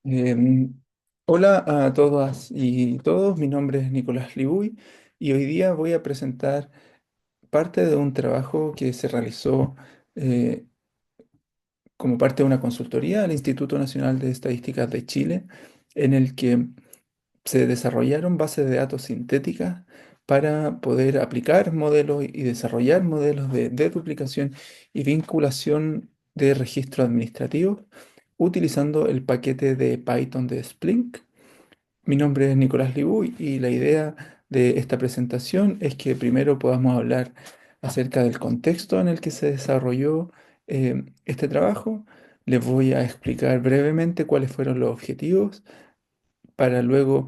Em, Hola a todas y todos, mi nombre es Nicolás Libuy y hoy día voy a presentar parte de un trabajo que se realizó eh, como parte de una consultoría del Instituto Nacional de Estadísticas de Chile, en el que se desarrollaron bases de datos sintéticas para poder aplicar modelos y desarrollar modelos de duplicación y vinculación de registros administrativos utilizando el paquete de Python de Splink. Mi nombre es Nicolás Libuy y la idea de esta presentación es que primero podamos hablar acerca del contexto en el que se desarrolló este trabajo. Les voy a explicar brevemente cuáles fueron los objetivos para luego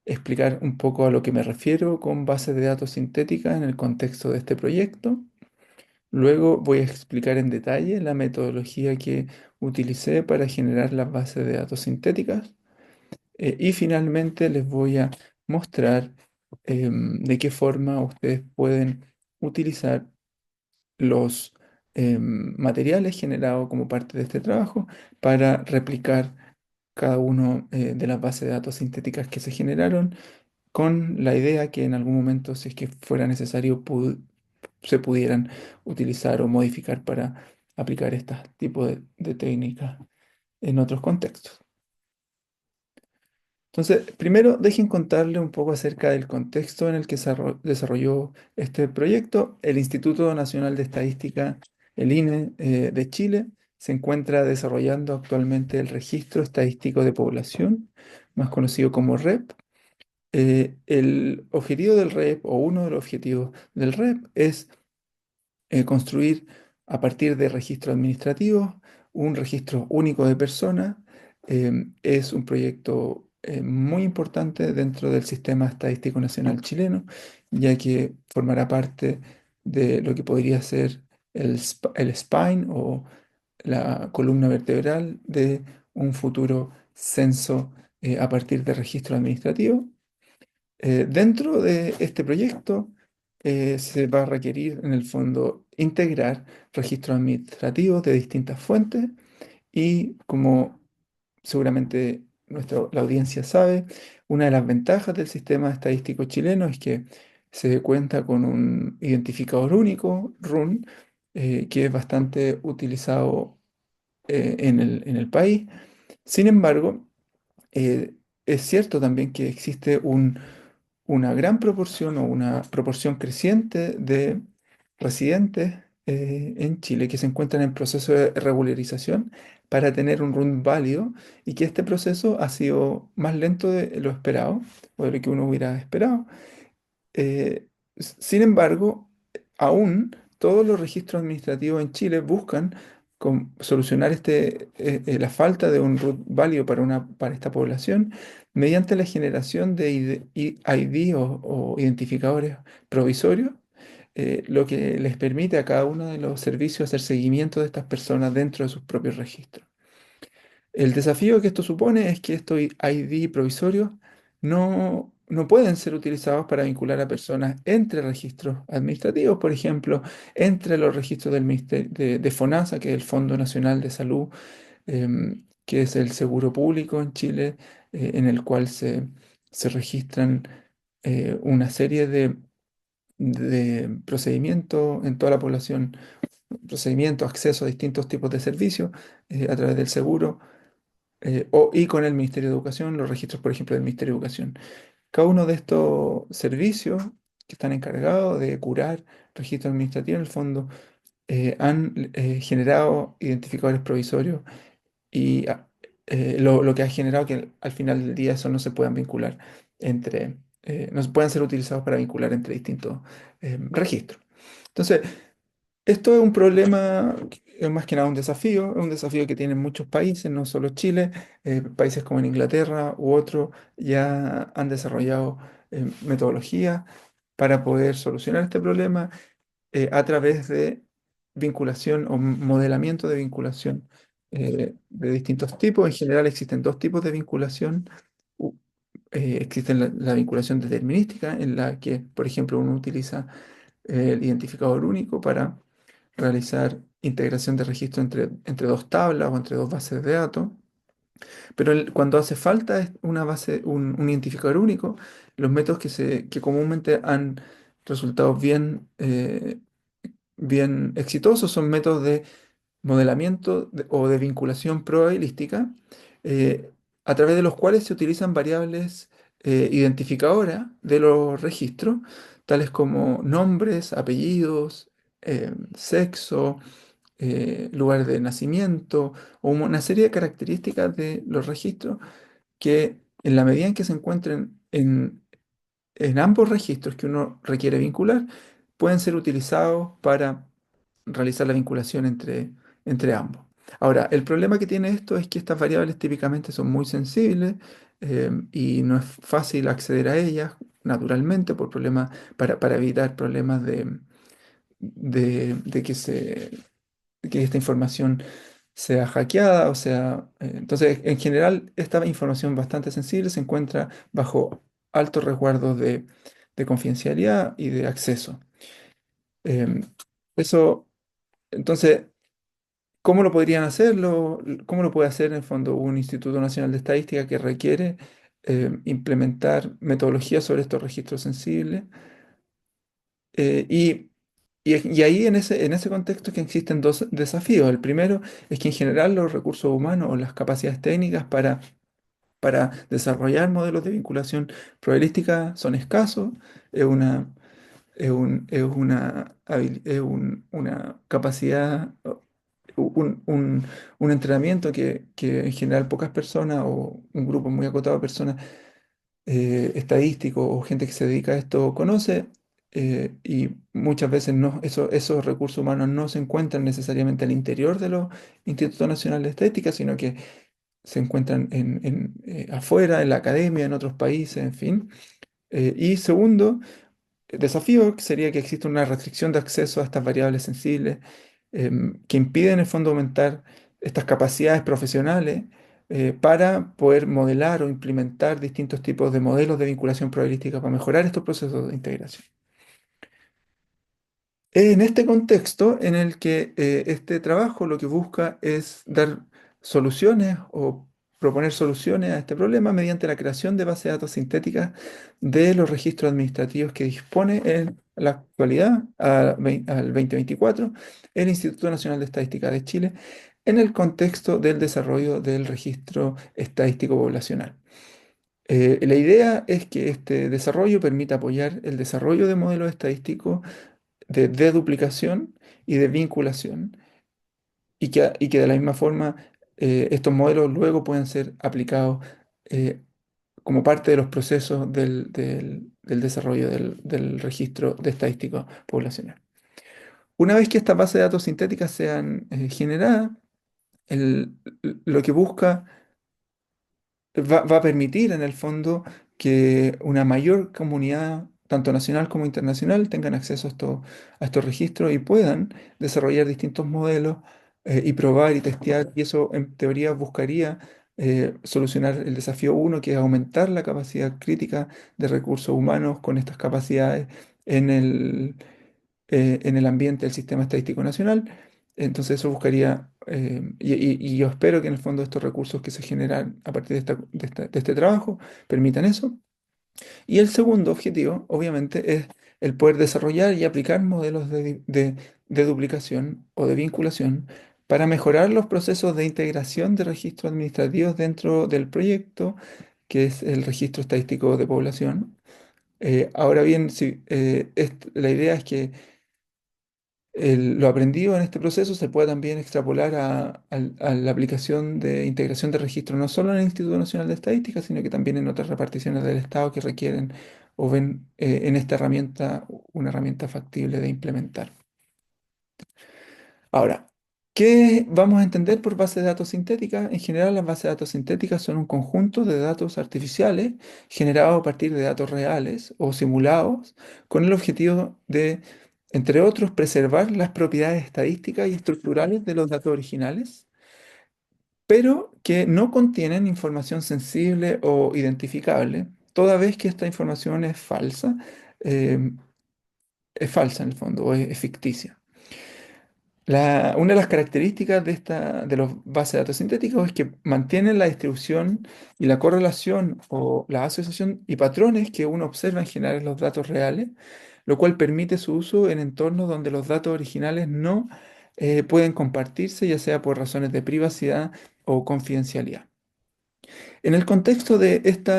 explicar un poco a lo que me refiero con bases de datos sintéticas en el contexto de este proyecto. Luego voy a explicar en detalle la metodología que utilicé para generar las bases de datos sintéticas. Y finalmente les voy a mostrar de qué forma ustedes pueden utilizar los materiales generados como parte de este trabajo para replicar cada uno de las bases de datos sintéticas que se generaron con la idea que en algún momento, si es que fuera necesario, se pudieran utilizar o modificar para aplicar este tipo de técnicas en otros contextos. Entonces, primero dejen contarle un poco acerca del contexto en el que se desarrolló este proyecto. El Instituto Nacional de Estadística, el INE, de Chile, se encuentra desarrollando actualmente el Registro Estadístico de Población, más conocido como REP. El objetivo del REP, o uno de los objetivos del REP, es construir a partir de registros administrativos un registro único de personas. Es un proyecto muy importante dentro del Sistema Estadístico Nacional chileno, ya que formará parte de lo que podría ser el spine o la columna vertebral de un futuro censo a partir de registro administrativo. Dentro de este proyecto se va a requerir en el fondo integrar registros administrativos de distintas fuentes y como seguramente la audiencia sabe, una de las ventajas del sistema estadístico chileno es que se cuenta con un identificador único, RUN, que es bastante utilizado en el país. Sin embargo, es cierto también que existe una gran proporción o una proporción creciente de residentes en Chile que se encuentran en proceso de regularización para tener un RUN válido y que este proceso ha sido más lento de lo esperado o de lo que uno hubiera esperado. Sin embargo, aún todos los registros administrativos en Chile buscan solucionar la falta de un RUT válido para esta población mediante la generación de ID o identificadores provisorios, lo que les permite a cada uno de los servicios hacer seguimiento de estas personas dentro de sus propios registros. El desafío que esto supone es que estos ID provisorios no pueden ser utilizados para vincular a personas entre registros administrativos, por ejemplo, entre los registros del ministerio de FONASA, que es el Fondo Nacional de Salud, que es el seguro público en Chile, en el cual se registran una serie de procedimientos en toda la población, procedimientos, acceso a distintos tipos de servicios a través del seguro y con el Ministerio de Educación, los registros, por ejemplo, del Ministerio de Educación. Cada uno de estos servicios que están encargados de curar registros administrativos, en el fondo, han generado identificadores provisorios y lo que ha generado que al final del día eso no se puedan vincular no se puedan ser utilizados para vincular entre distintos registros. Entonces, esto es un problema, es más que nada un desafío que tienen muchos países, no solo Chile, países como en Inglaterra u otros ya han desarrollado metodologías para poder solucionar este problema a través de vinculación o modelamiento de vinculación de distintos tipos. En general existen dos tipos de vinculación. U- Existe la vinculación determinística, en la que, por ejemplo, uno utiliza el identificador único para realizar integración de registro entre dos tablas o entre dos bases de datos. Pero cuando hace falta una base, un identificador único, los métodos que comúnmente han resultado bien exitosos son métodos de modelamiento o de vinculación probabilística, eh, a través de los cuales se utilizan variables identificadoras de los registros, tales como nombres, apellidos, sexo, lugar de nacimiento, o una serie de características de los registros que en la medida en que se encuentren en ambos registros que uno requiere vincular, pueden ser utilizados para realizar la vinculación entre ambos. Ahora, el problema que tiene esto es que estas variables típicamente son muy sensibles, y no es fácil acceder a ellas naturalmente por problemas, para evitar problemas de que esta información sea hackeada, o sea, entonces en general esta información bastante sensible se encuentra bajo altos resguardos de confidencialidad y de acceso. Em, Eso, entonces, ¿cómo lo podrían hacerlo? ¿Cómo lo puede hacer en el fondo un Instituto Nacional de Estadística que requiere implementar metodologías sobre estos registros sensibles? Eh, y, y ahí en ese contexto es que existen dos desafíos. El primero es que en general los recursos humanos o las capacidades técnicas para desarrollar modelos de vinculación probabilística son escasos. Es una, una capacidad, un, un- un entrenamiento que en general pocas personas o un grupo muy acotado de personas estadístico o gente que se dedica a esto conoce, y muchas veces esos recursos humanos no se encuentran necesariamente al interior de los institutos nacionales de estadística, sino que se encuentran afuera, en la academia, en otros países, en fin. Y segundo, desafío sería que exista una restricción de acceso a estas variables sensibles, que impiden en el fondo aumentar estas capacidades profesionales para poder modelar o implementar distintos tipos de modelos de vinculación probabilística para mejorar estos procesos de integración. En este contexto en el que este trabajo lo que busca es dar soluciones o proponer soluciones a este problema mediante la creación de bases de datos sintéticas de los registros administrativos que dispone en la actualidad, al 2024, el Instituto Nacional de Estadística de Chile, en el contexto del desarrollo del registro estadístico poblacional. La idea es que este desarrollo permita apoyar el desarrollo de modelos estadísticos de deduplicación y de vinculación, y que de la misma forma estos modelos luego pueden ser aplicados eh, como parte de los procesos del desarrollo del registro de estadística poblacional. Una vez que estas bases de datos sintéticas sean generadas, el- lo que busca va a permitir en el fondo que una mayor comunidad, tanto nacional como internacional, tengan acceso a estos registros y puedan desarrollar distintos modelos y probar y testear. Y eso en teoría buscaría solucionar el desafío uno, que es aumentar la capacidad crítica de recursos humanos con estas capacidades en el ambiente del sistema estadístico nacional. Entonces eso buscaría, y yo espero que en el fondo estos recursos que se generan a partir de este trabajo permitan eso. Y el segundo objetivo, obviamente, es el poder desarrollar y aplicar modelos de duplicación o de vinculación para mejorar los procesos de integración de registros administrativos dentro del proyecto, que es el registro estadístico de población. Ahora bien, la idea es que lo aprendido en este proceso se puede también extrapolar a la aplicación de integración de registro, no solo en el Instituto Nacional de Estadística, sino que también en otras reparticiones del Estado que requieren o ven en esta herramienta una herramienta factible de implementar. Ahora, ¿qué vamos a entender por base de datos sintética? En general, las bases de datos sintéticas son un conjunto de datos artificiales generados a partir de datos reales o simulados con el objetivo de, entre otros, preservar las propiedades estadísticas y estructurales de los datos originales, pero que no contienen información sensible o identificable, toda vez que esta información es falsa en el fondo, o es ficticia. Una de las características de los bases de datos sintéticos es que mantienen la distribución y la correlación o la asociación y patrones que uno observa en general en los datos reales, lo cual permite su uso en entornos donde los datos originales no pueden compartirse, ya sea por razones de privacidad o confidencialidad. En el contexto de este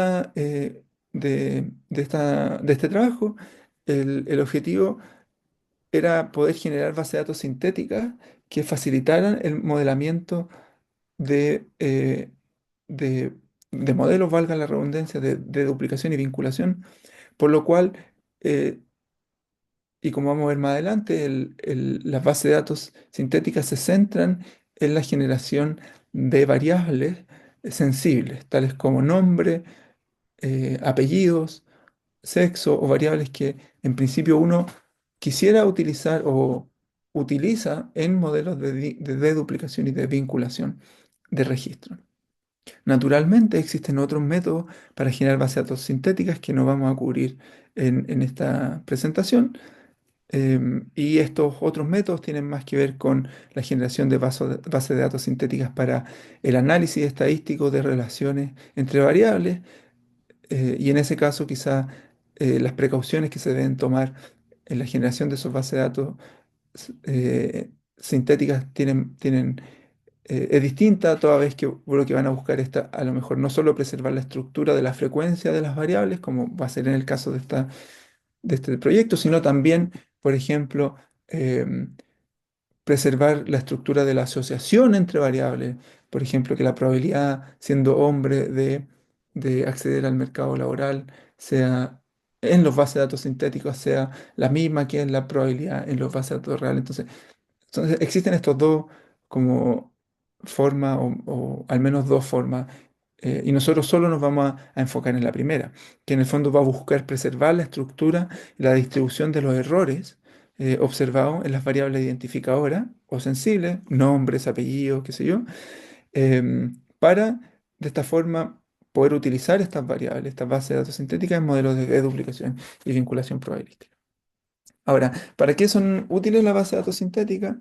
trabajo, el objetivo era poder generar bases de datos sintéticas que facilitaran el modelamiento de, eh, de, de modelos, valga la redundancia, de duplicación y vinculación, por lo cual, eh, y como vamos a ver más adelante, las bases de datos sintéticas se centran en la generación de variables sensibles, tales como nombre, apellidos, sexo o variables que en principio uno quisiera utilizar o utiliza en modelos de deduplicación y de vinculación de registro. Naturalmente existen otros métodos para generar bases de datos sintéticas que no vamos a cubrir en esta presentación. Y estos otros métodos tienen más que ver con la generación de bases de datos sintéticas para el análisis estadístico de relaciones entre variables, y en ese caso, quizá las precauciones que se deben tomar en la generación de esos bases de datos sintéticas es distinta, toda vez que lo que van a buscar es a lo mejor no solo preservar la estructura de la frecuencia de las variables, como va a ser en el caso de este proyecto, sino también, por ejemplo, em, preservar la estructura de la asociación entre variables, por ejemplo, que la probabilidad, siendo hombre, de acceder al mercado laboral sea en los bases de datos sintéticos sea la misma que en la probabilidad en los bases de datos reales. Entonces existen estos dos como formas o al menos dos formas, y nosotros solo nos vamos a enfocar en la primera, que en el fondo va a buscar preservar la estructura y la distribución de los errores observados en las variables identificadoras o sensibles, nombres, apellidos, qué sé yo, para de esta forma poder utilizar estas variables, estas bases de datos sintéticas en modelos de duplicación y vinculación probabilística. Ahora, ¿para qué son útiles las bases de datos sintéticas?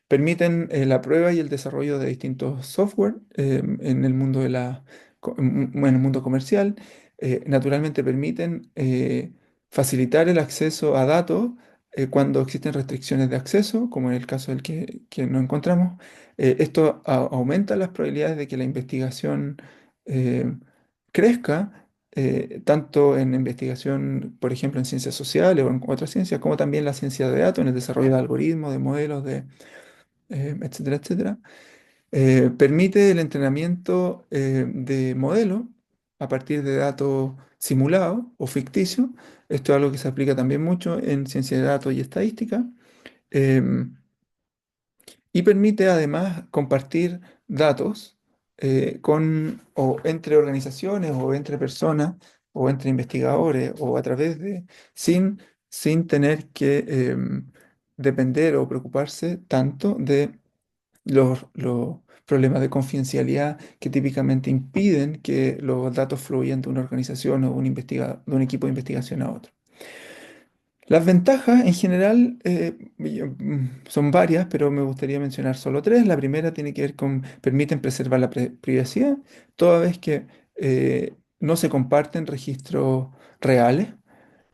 Permiten la prueba y el desarrollo de distintos software en el mundo en el mundo comercial. Naturalmente permiten facilitar el acceso a datos cuando existen restricciones de acceso, como en el caso del que nos encontramos. Esto aumenta las probabilidades de que la investigación eh, crezca, tanto en investigación, por ejemplo, en ciencias sociales o en otras ciencias, como también la ciencia de datos, en el desarrollo de algoritmos, de modelos, etcétera, etcétera. Permite el entrenamiento de modelos a partir de datos simulados o ficticios. Esto es algo que se aplica también mucho en ciencia de datos y estadística. Em, y permite además compartir datos o entre organizaciones o entre personas o entre investigadores o a través sin, sin tener que depender o preocuparse tanto de los problemas de confidencialidad que típicamente impiden que los datos fluyan de una organización o de un equipo de investigación a otro. Las ventajas en general son varias, pero me gustaría mencionar solo tres. La primera tiene que ver con permiten preservar la privacidad, toda vez que no se comparten registros reales,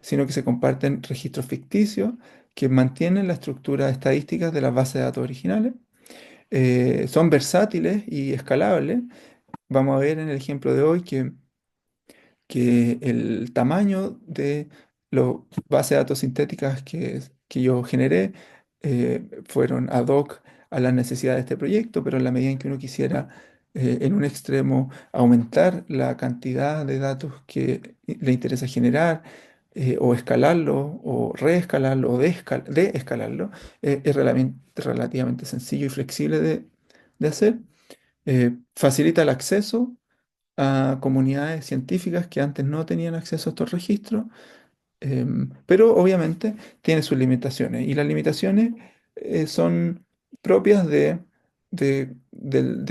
sino que se comparten registros ficticios que mantienen la estructura estadística de las bases de datos originales. Son versátiles y escalables. Vamos a ver en el ejemplo de hoy que el tamaño de las bases de datos sintéticas que yo generé fueron ad hoc a las necesidades de este proyecto, pero en la medida en que uno quisiera en un extremo aumentar la cantidad de datos que le interesa generar, o escalarlo, o reescalarlo, o deescalarlo, es relativamente sencillo y flexible de hacer. Facilita el acceso a comunidades científicas que antes no tenían acceso a estos registros, pero obviamente tiene sus limitaciones y las limitaciones son propias de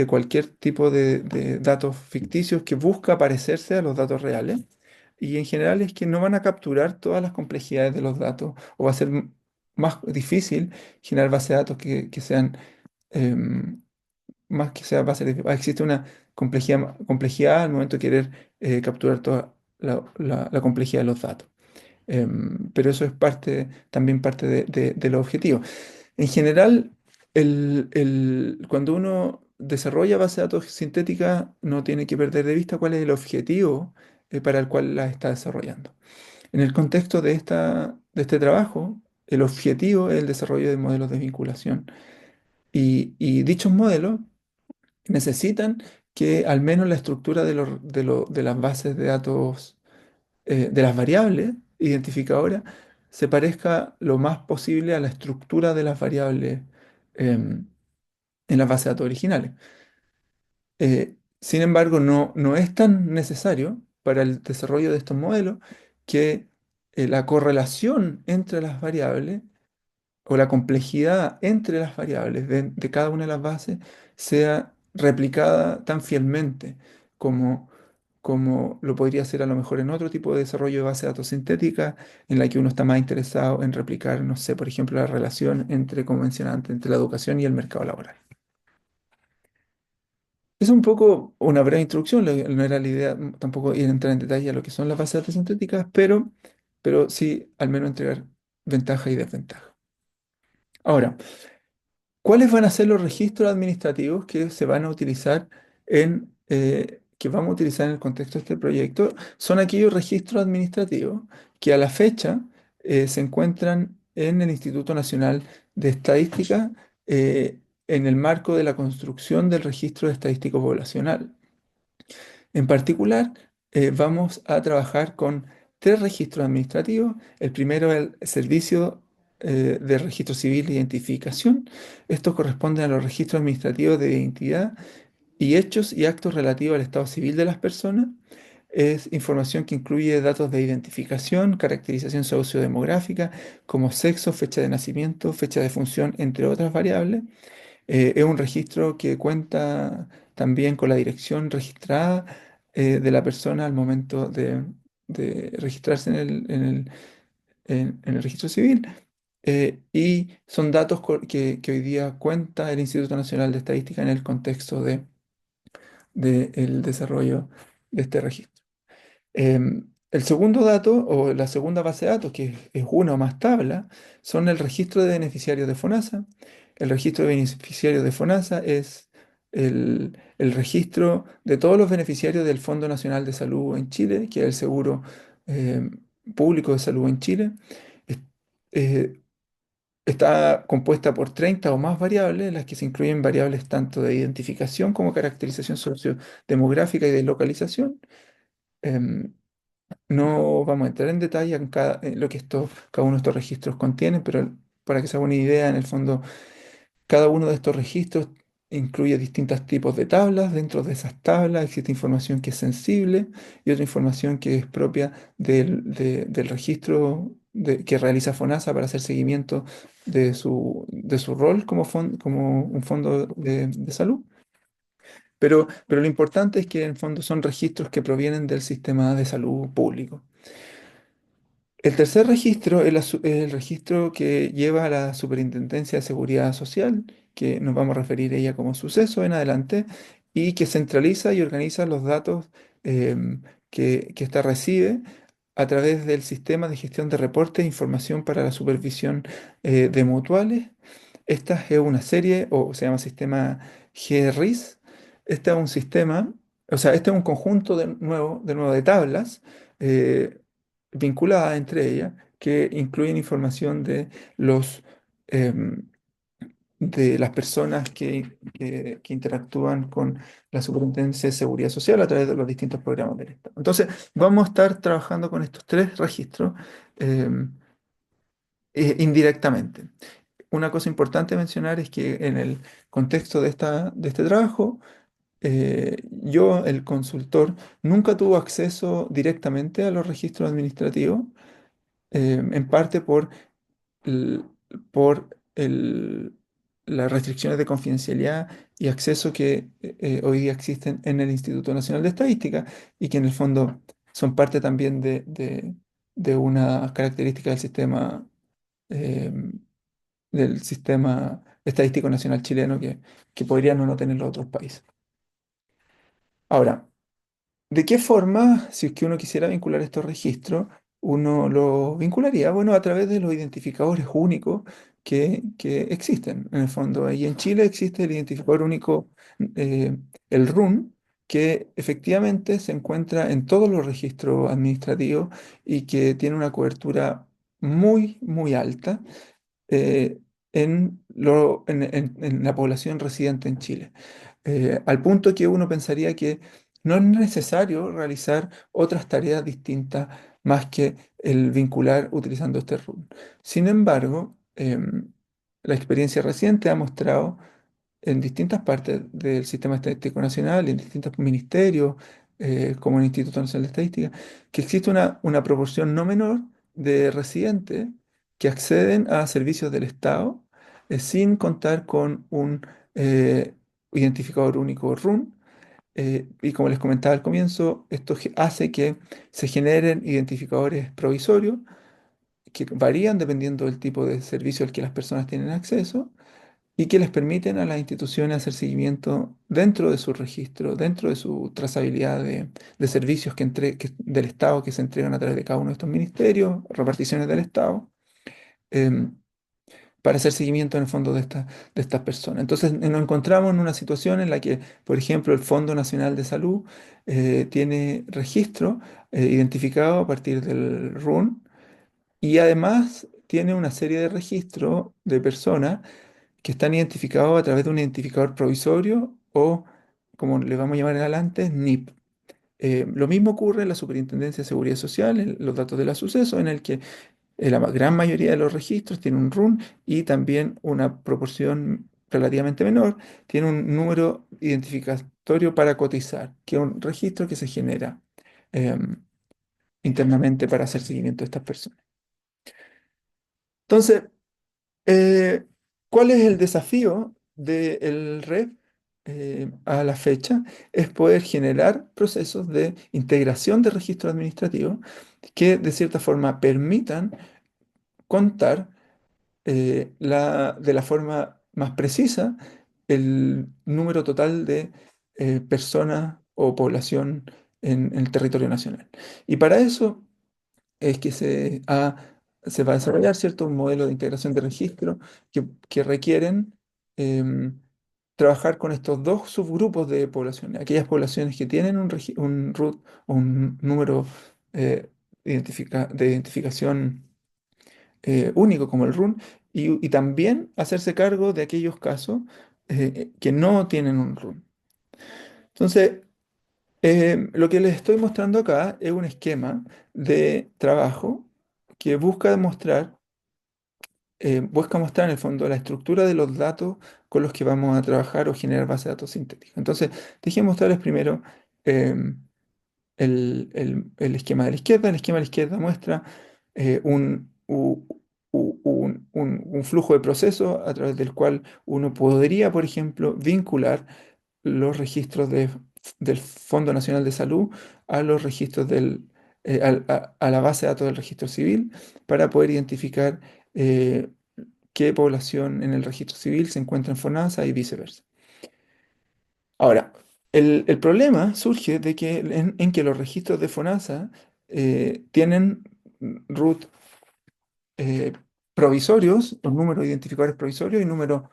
cualquier tipo de datos ficticios que busca parecerse a los datos reales, y en general es que no van a capturar todas las complejidades de los datos o va a ser más difícil generar bases de datos que sean em, más que sea base de... Existe una complejidad al momento de querer capturar toda la complejidad de los datos. Pero eso es también parte de los objetivos. En general, cuando uno desarrolla base de datos sintética, no tiene que perder de vista cuál es el objetivo para el cual la está desarrollando. En el contexto de este trabajo, el objetivo es el desarrollo de modelos de vinculación. Y dichos modelos necesitan que al menos la estructura de las bases de datos, de las variables identificadoras, se parezca lo más posible a la estructura de las variables em, en las bases de datos originales. Sin embargo, no es tan necesario para el desarrollo de estos modelos que la correlación entre las variables o la complejidad entre las variables de cada una de las bases sea replicada tan fielmente como, como lo podría ser a lo mejor en otro tipo de desarrollo de base de datos sintética, en la que uno está más interesado en replicar, no sé, por ejemplo, la relación entre, como mencionaba antes, entre la educación y el mercado laboral. Es un poco una breve introducción, no era la idea tampoco ir a entrar en detalle a lo que son las bases de datos sintéticas, pero sí al menos entregar ventaja y desventaja. Ahora, ¿cuáles van a ser los registros administrativos que se van a utilizar que vamos a utilizar en el contexto de este proyecto? Son aquellos registros administrativos que a la fecha se encuentran en el Instituto Nacional de Estadística en el marco de la construcción del registro estadístico poblacional. En particular, vamos a trabajar con tres registros administrativos. El primero es el Servicio de Registro Civil de Identificación. Estos corresponden a los registros administrativos de identidad y hechos y actos relativos al estado civil de las personas. Es información que incluye datos de identificación, caracterización sociodemográfica, como sexo, fecha de nacimiento, fecha de función, entre otras variables. Es un registro que cuenta también con la dirección registrada de la persona al momento de registrarse en el registro civil. Y son datos que hoy día cuenta el Instituto Nacional de Estadística en el contexto del desarrollo de este registro. El segundo dato o la segunda base de datos, que es una o más tablas, son el registro de beneficiarios de FONASA. El registro de beneficiarios de FONASA es el registro de todos los beneficiarios del Fondo Nacional de Salud en Chile, que es el seguro eh, público de salud en Chile. Es- eh, Está compuesta por 30 o más variables, en las que se incluyen variables tanto de identificación como caracterización sociodemográfica y de localización. Em, no vamos a entrar en detalle en lo que cada uno de estos registros contiene, pero para que se haga una idea, en el fondo, cada uno de estos registros incluye distintos tipos de tablas. Dentro de esas tablas existe información que es sensible y otra información que es propia del registro que realiza FONASA para hacer seguimiento de su rol como un fondo de salud. Pero lo importante es que en el fondo son registros que provienen del sistema de salud público. El tercer registro es el registro que lleva a la Superintendencia de Seguridad Social, que nos vamos a referir a ella como suceso en adelante, y que centraliza y organiza los datos que ésta recibe a través del sistema de gestión de reportes e información para la supervisión de mutuales. Esta es una serie, o se llama sistema GRIS. Este es un sistema, o sea, este es un conjunto de nuevo de tablas. eh, vinculadas entre ellas, que incluyen información los, em, de las personas que interactúan con la Superintendencia de Seguridad Social a través de los distintos programas del Estado. Entonces, vamos a estar trabajando con estos tres registros em, indirectamente. Una cosa importante mencionar es que en el contexto de este trabajo, yo, el consultor, nunca tuvo acceso directamente a los registros administrativos, en parte l- por las restricciones de confidencialidad y acceso que hoy día existen en el Instituto Nacional de Estadística y que en el fondo son parte también de una característica del sistema del sistema estadístico nacional chileno que podrían o no tener los otros países. Ahora, ¿de qué forma, si es que uno quisiera vincular estos registros, uno lo vincularía? Bueno, a través de los identificadores únicos que existen en el fondo. Y en Chile existe el identificador único, eh, el RUN, que efectivamente se encuentra en todos los registros administrativos y que tiene una cobertura muy, muy alta eh, en la población residente en Chile. Al punto que uno pensaría que no es necesario realizar otras tareas distintas más que el vincular utilizando este RUN. Sin embargo, la experiencia reciente ha mostrado en distintas partes del sistema estadístico nacional, en distintos ministerios, como el Instituto Nacional de Estadística, que existe una proporción no menor de residentes que acceden a servicios del Estado sin contar con un eh, identificador único RUN. Y como les comentaba al comienzo, esto hace que se generen identificadores provisorios que varían dependiendo del tipo de servicio al que las personas tienen acceso y que les permiten a las instituciones hacer seguimiento dentro de su registro, dentro de su trazabilidad de servicios del Estado que se entregan a través de cada uno de estos ministerios, reparticiones del Estado, em, para hacer seguimiento en el fondo de estas personas. Entonces nos encontramos en una situación en la que, por ejemplo, el Fondo Nacional de Salud tiene registro identificado a partir del RUN y además tiene una serie de registros de personas que están identificados a través de un identificador provisorio o, como le vamos a llamar en adelante, NIP. Lo mismo ocurre en la Superintendencia de Seguridad Social, en los datos de la suceso, en el que la gran mayoría de los registros tiene un RUN y también una proporción relativamente menor tiene un número identificatorio para cotizar, que es un registro que se genera em, internamente para hacer seguimiento de estas personas. Entonces, Eh, ¿cuál es el desafío del REP a la fecha? Es poder generar procesos de integración de registro administrativo que de cierta forma permitan contar de la forma más precisa el número total de personas o población en el territorio nacional. Y para eso es que se va a desarrollar cierto un modelo de integración de registro que requieren em, trabajar con estos dos subgrupos de poblaciones, aquellas poblaciones que tienen un root o un número de identificación único como el RUN y también hacerse cargo de aquellos casos que no tienen un RUN. Entonces, lo que les estoy mostrando acá es un esquema de trabajo que busca mostrar en el fondo la estructura de los datos con los que vamos a trabajar o generar bases de datos sintéticas. Entonces, déjenme mostrarles primero em, el esquema de la izquierda. El esquema de la izquierda muestra un flujo de procesos a través del cual uno podría, por ejemplo, vincular los registros del Fondo Nacional de Salud a los registros a la base de datos del registro civil para poder identificar eh, qué población en el registro civil se encuentra en FONASA y viceversa. Ahora, el problema surge de que en que los registros de FONASA tienen root eh, provisorios, los números identificadores provisorios y números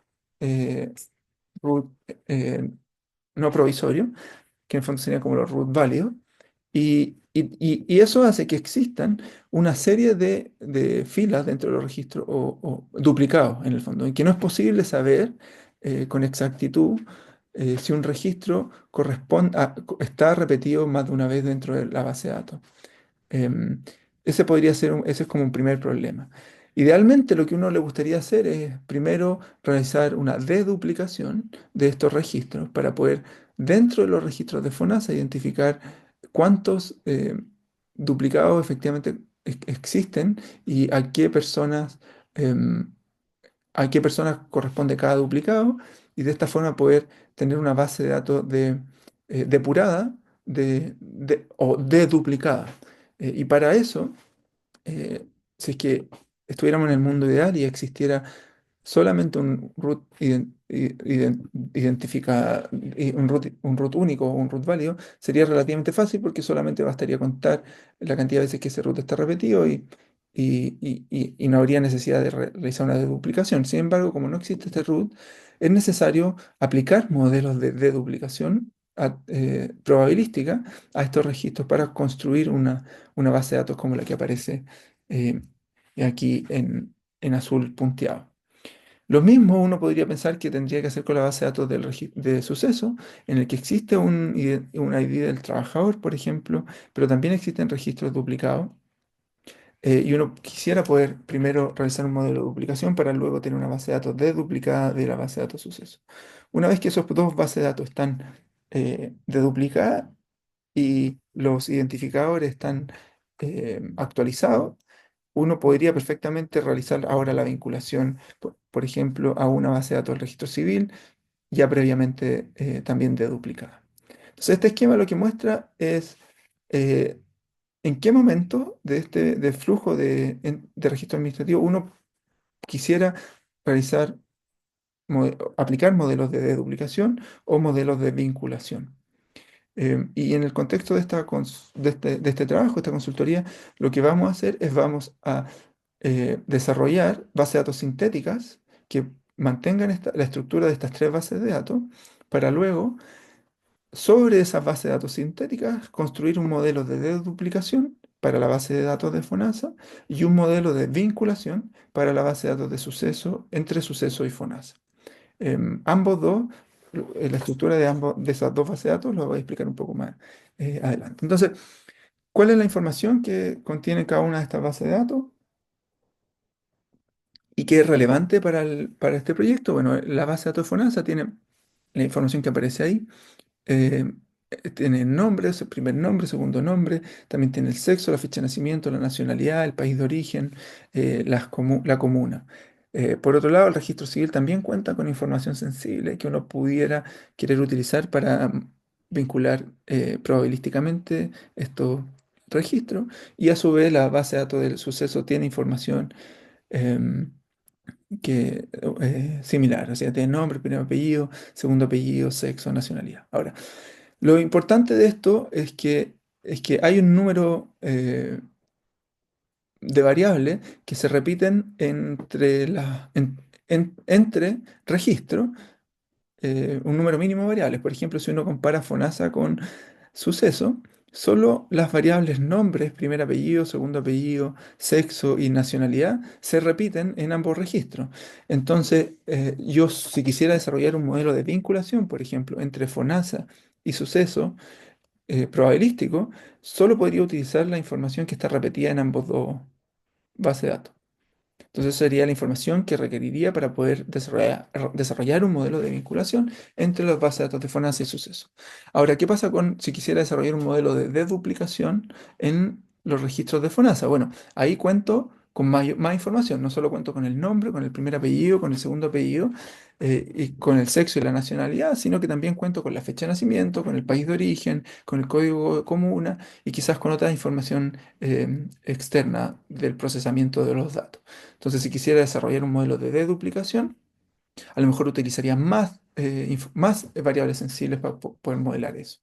eh, root eh, no provisorios, que en el fondo serían como los root válidos. Y eso hace que existan una serie de filas dentro de los registros o duplicados en el fondo, en que no es posible saber con exactitud si un registro está repetido más de una vez dentro de la base de datos. Em, ese es como un primer problema. Idealmente lo que uno le gustaría hacer es primero realizar una deduplicación de estos registros para poder dentro de los registros de FONASA identificar cuántos duplicados efectivamente existen y em, a qué personas corresponde cada duplicado y de esta forma poder tener una base de datos depurada o deduplicada. Y para eso, si es que estuviéramos en el mundo ideal y existiera solamente un root, identifica un root único o un root válido, sería relativamente fácil porque solamente bastaría contar la cantidad de veces que ese root está repetido y no habría necesidad de realizar una deduplicación. Sin embargo, como no existe este root, es necesario aplicar modelos de deduplicación probabilística a estos registros para construir una base de datos como la que aparece eh, aquí en azul punteado. Lo mismo uno podría pensar que tendría que hacer con la base de datos de suceso, en el que existe una ID del trabajador, por ejemplo, pero también existen registros duplicados. Y uno quisiera poder primero realizar un modelo de duplicación para luego tener una base de datos deduplicada de la base de datos suceso. Una vez que esos dos bases de datos están deduplicadas y los identificadores están actualizados, uno podría perfectamente realizar ahora la vinculación, por ejemplo, a una base de datos del registro civil, ya previamente también deduplicada. Entonces, este esquema lo que muestra es eh, en qué momento de este de flujo de registro administrativo uno quisiera realizar, aplicar modelos de deduplicación o modelos de vinculación. Y en el contexto de, de este trabajo, esta consultoría, lo que vamos a hacer es vamos a desarrollar bases de datos sintéticas que mantengan la estructura de estas tres bases de datos para luego, sobre esas bases de datos sintéticas, construir un modelo de deduplicación para la base de datos de FONASA y un modelo de vinculación para la base de datos de suceso entre suceso y FONASA. Ambos dos, la estructura de de esas dos bases de datos, lo voy a explicar un poco más adelante. Entonces, ¿cuál es la información que contiene cada una de estas bases de datos y qué es relevante para este proyecto? Bueno, la base de datos de FONASA tiene la información que aparece ahí. eh, Tiene nombres, el primer nombre, segundo nombre, también tiene el sexo, la fecha de nacimiento, la nacionalidad, el país de origen, la comuna. Por otro lado, el registro civil también cuenta con información sensible que uno pudiera querer utilizar para vincular probabilísticamente estos registros y a su vez la base de datos del suceso tiene información em, similar, o sea, tiene nombre, primer apellido, segundo apellido, sexo, nacionalidad. Ahora, lo importante de esto es que hay un número de variables que se repiten entre registros, un número mínimo de variables. Por ejemplo, si uno compara FONASA con suceso, solo las variables nombres, primer apellido, segundo apellido, sexo y nacionalidad se repiten en ambos registros. Entonces, yo si quisiera desarrollar un modelo de vinculación, por ejemplo, entre FONASA y suceso, probabilístico, solo podría utilizar la información que está repetida en ambos dos bases de datos. Entonces sería la información que requeriría para poder desarrollar un modelo de vinculación entre las bases de datos de FONASA y suceso. Ahora, ¿qué pasa con si quisiera desarrollar un modelo de deduplicación en los registros de FONASA? Bueno, ahí cuento con más información, no solo cuento con el nombre, con el primer apellido, con el segundo apellido y con el sexo y la nacionalidad, sino que también cuento con la fecha de nacimiento, con el país de origen, con el código de comuna y quizás con otra información externa del procesamiento de los datos. Entonces, si quisiera desarrollar un modelo de deduplicación, a lo mejor utilizaría más variables sensibles para poder modelar eso.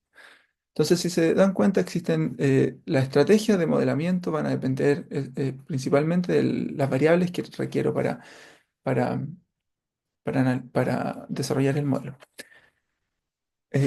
Entonces, si se dan cuenta, existen las estrategias de modelamiento van a depender principalmente de las variables que requiero para, para desarrollar el modelo.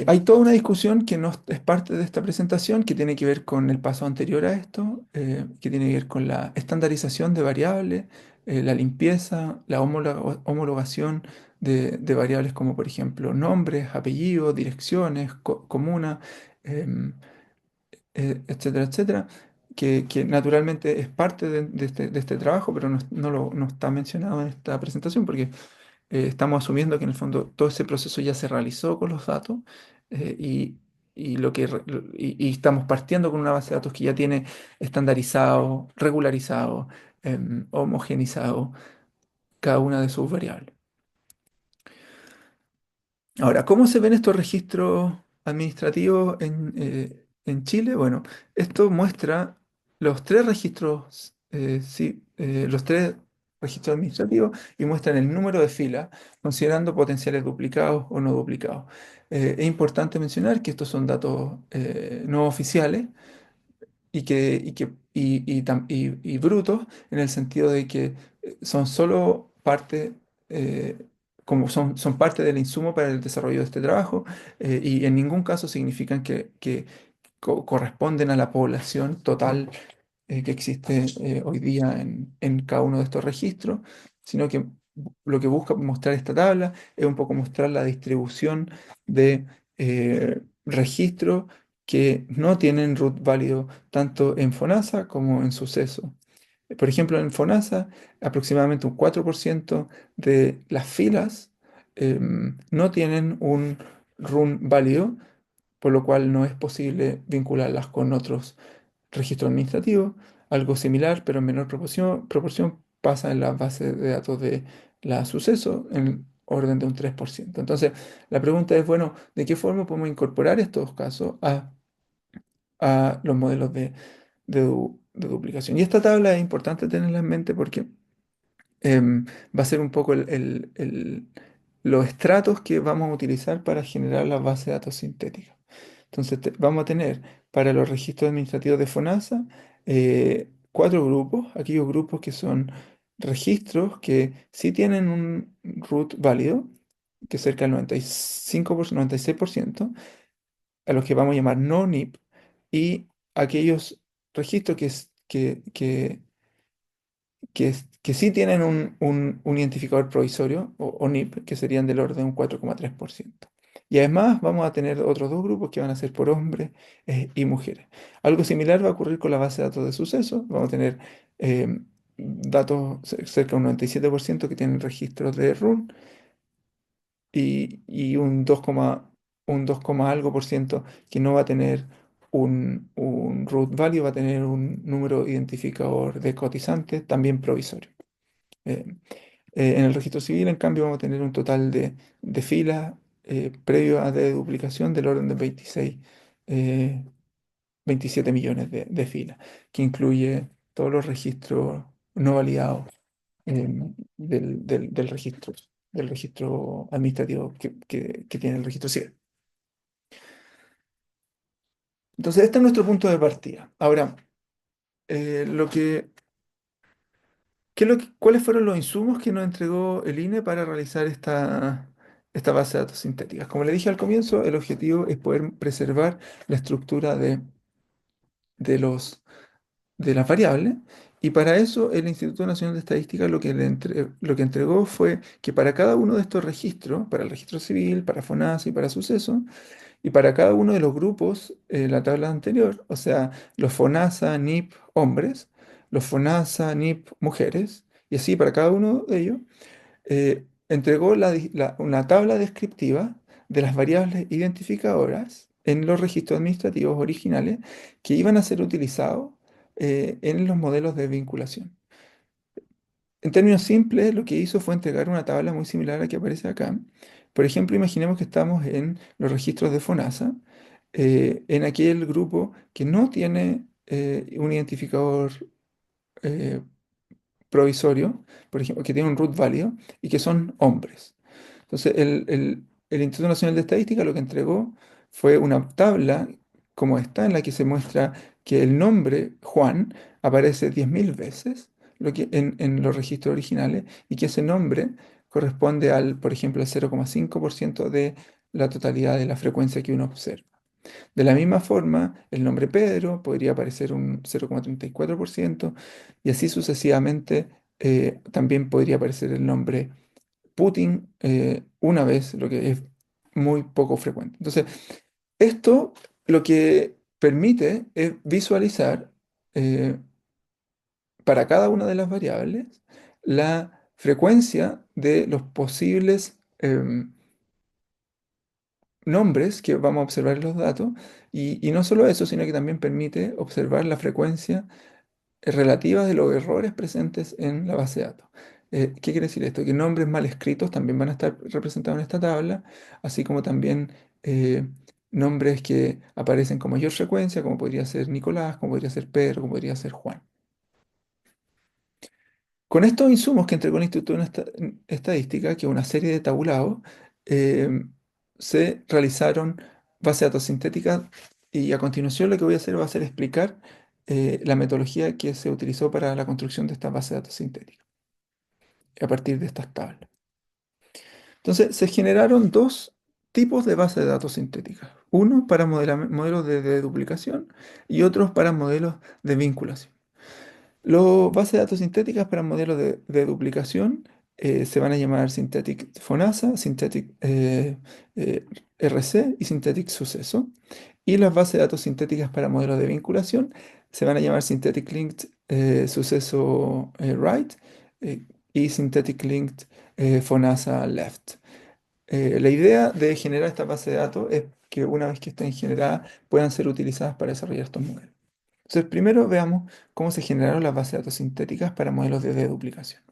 Hay toda una discusión que no es parte de esta presentación, que tiene que ver con el paso anterior a esto, que tiene que ver con la estandarización de variables, la limpieza, la homologación de variables como por ejemplo nombres, apellidos, direcciones, comuna, em, etcétera, etcétera, que naturalmente es parte de este trabajo, pero no está mencionado en esta presentación porque estamos asumiendo que en el fondo todo ese proceso ya se realizó con los datos eh, y, y y estamos partiendo con una base de datos que ya tiene estandarizado, regularizado, homogenizado cada una de sus variables. Ahora, ¿cómo se ven estos registros administrativos en Chile? Bueno, esto muestra los tres registros, sí, los tres registro administrativo y muestran el número de filas, considerando potenciales duplicados o no duplicados. Es importante mencionar que estos son datos no oficiales y brutos en el sentido de que son solo parte, eh, como son parte del insumo para el desarrollo de este trabajo, y en ningún caso significan que corresponden a la población total que existe hoy día en cada uno de estos registros, sino que lo que busca mostrar esta tabla es un poco mostrar la distribución de registros que no tienen root válido tanto en FONASA como en suceso. Por ejemplo, en FONASA, aproximadamente un 4% de las filas no tienen un run válido, por lo cual no es posible vincularlas con otros registro administrativo. Algo similar, pero en menor proporción pasa en la base de datos de la suceso en orden de un 3%. Entonces, la pregunta es, bueno, ¿de qué forma podemos incorporar estos casos a los modelos de duplicación? Y esta tabla es importante tenerla en mente porque va a ser un poco los estratos que vamos a utilizar para generar la base de datos sintética. Entonces vamos a tener para los registros administrativos de FONASA cuatro grupos, aquellos grupos que son registros que sí tienen un root válido, que es cerca del 95%, 96%, a los que vamos a llamar no NIP, y aquellos registros que sí tienen un identificador provisorio, o NIP, que serían del orden de un 4,3%. Y además vamos a tener otros dos grupos que van a ser por hombres y mujeres. Algo similar va a ocurrir con la base de datos de sucesos. Vamos a tener eh, datos cerca de un 97% que tienen registros de RUN y un 2, algo por ciento que no va a tener un root value, va a tener un número identificador de cotizantes también provisorio. Eh, en el registro civil, en cambio, vamos a tener un total de filas previo a duplicación del orden de 27 millones de filas, que incluye todos los registros no validados eh, del registro administrativo que tiene el registro civil. Entonces, este es nuestro punto de partida. Ahora, lo que ¿cuáles fueron los insumos que nos entregó el INE para realizar esta base de datos sintéticas? Como le dije al comienzo, el objetivo es poder preservar la estructura de de las variables, y para eso el Instituto Nacional de Estadística lo que entregó fue que para cada uno de estos registros, para el registro civil, para FONASA y para suceso, y para cada uno de los grupos, la tabla anterior, o sea, los FONASA, NIP, hombres, los FONASA, NIP, mujeres, y así para cada uno de ellos, entregó una tabla descriptiva de las variables identificadoras en los registros administrativos originales que iban a ser utilizados en los modelos de vinculación. En términos simples, lo que hizo fue entregar una tabla muy similar a la que aparece acá. Por ejemplo, imaginemos que estamos en los registros de FONASA, en aquel grupo que no tiene un identificador eh, provisorio, por ejemplo, que tiene un root válido y que son hombres. Entonces, el Instituto Nacional de Estadística lo que entregó fue una tabla como esta, en la que se muestra que el nombre Juan aparece 10.000 veces en los registros originales, y que ese nombre corresponde por ejemplo, al 0,5% de la totalidad de la frecuencia que uno observa. De la misma forma, el nombre Pedro podría aparecer un 0,34%, y así sucesivamente. También podría aparecer el nombre Putin una vez, lo que es muy poco frecuente. Entonces, esto lo que permite es visualizar eh, para cada una de las variables la frecuencia de los posibles nombres que vamos a observar en los datos, y no solo eso, sino que también permite observar la frecuencia relativa de los errores presentes en la base de datos. ¿Qué quiere decir esto? Que nombres mal escritos también van a estar representados en esta tabla, así como también nombres que aparecen con mayor frecuencia, como podría ser Nicolás, como podría ser Pedro, como podría ser Juan. Con estos insumos que entregó el Instituto de Estadística, que es una serie de tabulados, eh, se realizaron bases de datos sintéticas y a continuación lo que voy a hacer va a ser explicar la metodología que se utilizó para la construcción de estas bases de datos sintéticas a partir de estas tablas. Entonces, se generaron dos tipos de bases de datos sintéticas. Uno para modelos de duplicación y otros para modelos de vinculación. Las bases de datos sintéticas para modelos de duplicación se van a llamar Synthetic FONASA, Synthetic eh, RC y Synthetic Suceso. Y las bases de datos sintéticas para modelos de vinculación se van a llamar Synthetic Linked Suceso Right eh, y Synthetic Linked FONASA Left. La idea de generar esta base de datos es que una vez que estén generadas puedan ser utilizadas para desarrollar estos modelos. Entonces, primero veamos cómo se generaron las bases de datos sintéticas para modelos de deduplicación.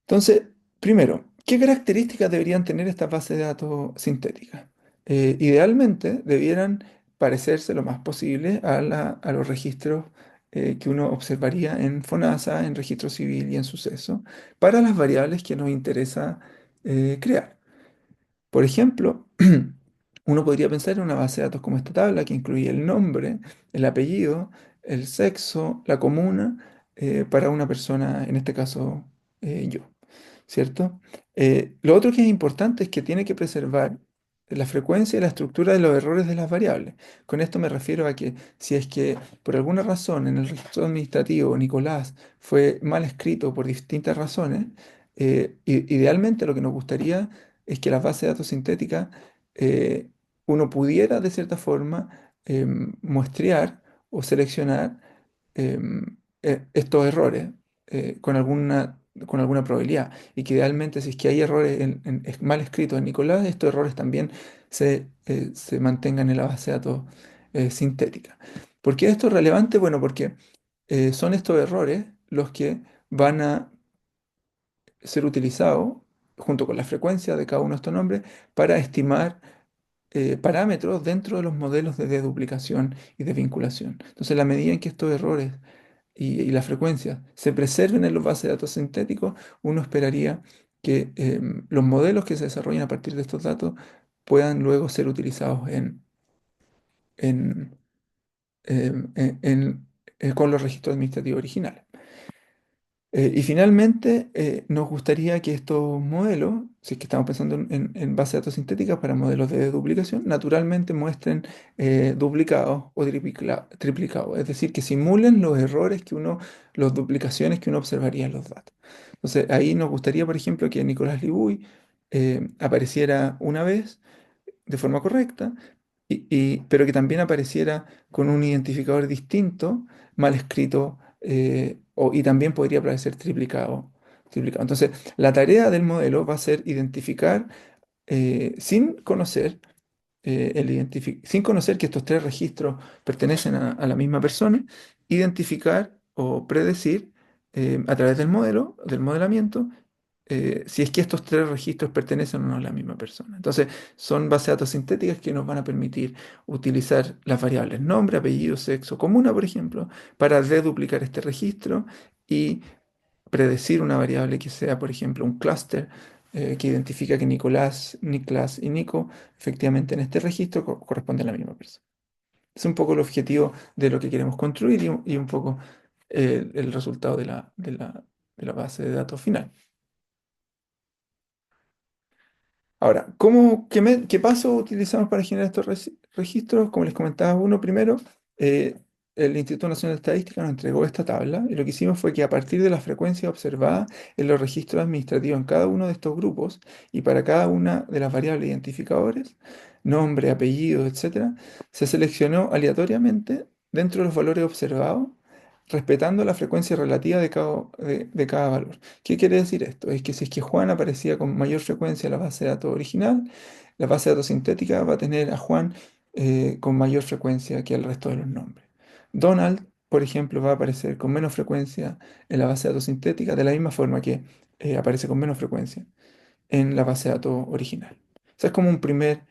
Entonces, primero, ¿qué características deberían tener estas bases de datos sintéticas? Idealmente, debieran parecerse lo más posible a los registros que uno observaría en FONASA, en registro civil y en suceso, para las variables que nos interesa crear. Por ejemplo, uno podría pensar en una base de datos como esta tabla que incluye el nombre, el apellido, el sexo, la comuna, para una persona, en este caso yo, ¿cierto? Lo otro que es importante es que tiene que preservar la frecuencia y la estructura de los errores de las variables. Con esto me refiero a que si es que por alguna razón en el registro administrativo Nicolás fue mal escrito por distintas razones, idealmente lo que nos gustaría es que las bases de datos sintéticas eh, uno pudiera de cierta forma muestrear o seleccionar estos errores con alguna probabilidad y que idealmente si es que hay errores mal escritos en Nicolás, estos errores también se mantengan en la base de datos sintética. ¿Por qué esto es relevante? Bueno, porque son estos errores los que van a ser utilizados junto con la frecuencia de cada uno de estos nombres para estimar parámetros dentro de los modelos de deduplicación y de vinculación. Entonces, la medida en que estos errores y la frecuencia se preserven en los bases de datos sintéticos, uno esperaría que los modelos que se desarrollen a partir de estos datos puedan luego ser utilizados en, con los registros administrativos originales. Y finalmente, nos gustaría que estos modelos, si es que estamos pensando en bases de datos sintéticas para modelos de duplicación, naturalmente muestren duplicados o triplicados, es decir, que simulen los errores las duplicaciones que uno observaría en los datos. Entonces, ahí nos gustaría, por ejemplo, que Nicolás Libuy apareciera una vez de forma correcta, pero que también apareciera con un identificador distinto, mal escrito, y también podría aparecer triplicado. Entonces, la tarea del modelo va a ser identificar, sin conocer, sin conocer que estos tres registros pertenecen a la misma persona, identificar o predecir a través del modelo, del modelamiento, si es que estos tres registros pertenecen o no a la misma persona. Entonces, son bases de datos sintéticas que nos van a permitir utilizar las variables nombre, apellido, sexo, comuna, por ejemplo, para deduplicar este registro y predecir una variable que sea, por ejemplo, un clúster que identifica que Nicolás, Niklas y Nico efectivamente en este registro corresponden a la misma persona. Es un poco el objetivo de lo que queremos construir y un poco el resultado de la base de datos final. Ahora, qué paso utilizamos para generar estos registros? Como les comentaba uno primero, eh, el Instituto Nacional de Estadística nos entregó esta tabla y lo que hicimos fue que a partir de la frecuencia observada en los registros administrativos en cada uno de estos grupos y para cada una de las variables identificadores, nombre, apellido, etcétera, se seleccionó aleatoriamente dentro de los valores observados, respetando la frecuencia relativa de cada valor. ¿Qué quiere decir esto? Es que si es que Juan aparecía con mayor frecuencia en la base de datos original, la base de datos sintética va a tener a Juan con mayor frecuencia que el resto de los nombres. Donald, por ejemplo, va a aparecer con menos frecuencia en la base de datos sintética, de la misma forma que aparece con menos frecuencia en la base de datos original. O sea, es como un primer